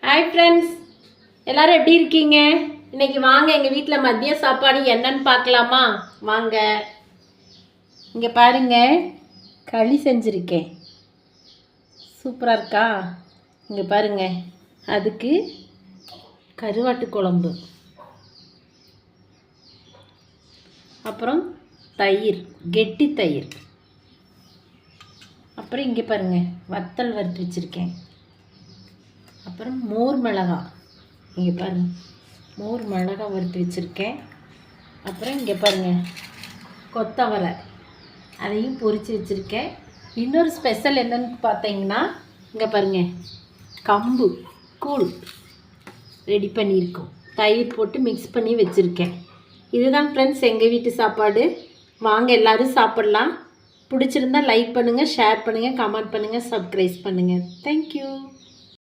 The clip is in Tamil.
ஹாய் ஃப்ரெண்ட்ஸ், எல்லோரும் எப்படி இருக்கீங்க? இன்றைக்கி வாங்க எங்கள் வீட்டில் மதிய சாப்பாடு என்னன்னு பார்க்கலாமா? வாங்க. இங்கே பாருங்கள், களி செஞ்சுருக்கேன். சூப்பராக இருக்கா? இங்கே பாருங்கள், அதுக்கு கருவாட்டு குழம்பு, அப்புறம் தயிர், கெட்டி தயிர், அப்புறம் இங்கே பாருங்கள் வத்தல் வறுத்து வச்சுருக்கேன். அப்புறம் மோர் மிளகா, இங்கே பாருங்கள் மோர் மிளகா வறுத்து வச்சுருக்கேன். அப்புறம் இங்கே பாருங்கள் கொத்தவரை, அதையும் பொரித்து வச்சுருக்கேன். இன்னொரு ஸ்பெஷல் என்னென்னு பார்த்தீங்கன்னா, இங்கே பாருங்கள் கம்பு கூழ் ரெடி பண்ணியிருக்கோம். தயிர் போட்டு மிக்ஸ் பண்ணி வச்சுருக்கேன். இதுதான் ஃப்ரெண்ட்ஸ் எங்கள் வீட்டு சாப்பாடு. வாங்க எல்லோரும் சாப்பிட்லாம். பிடிச்சிருந்தா லைக் பண்ணுங்கள், ஷேர் பண்ணுங்கள், கமெண்ட் பண்ணுங்கள், சப்ஸ்கிரைப் பண்ணுங்கள். தேங்க்யூ.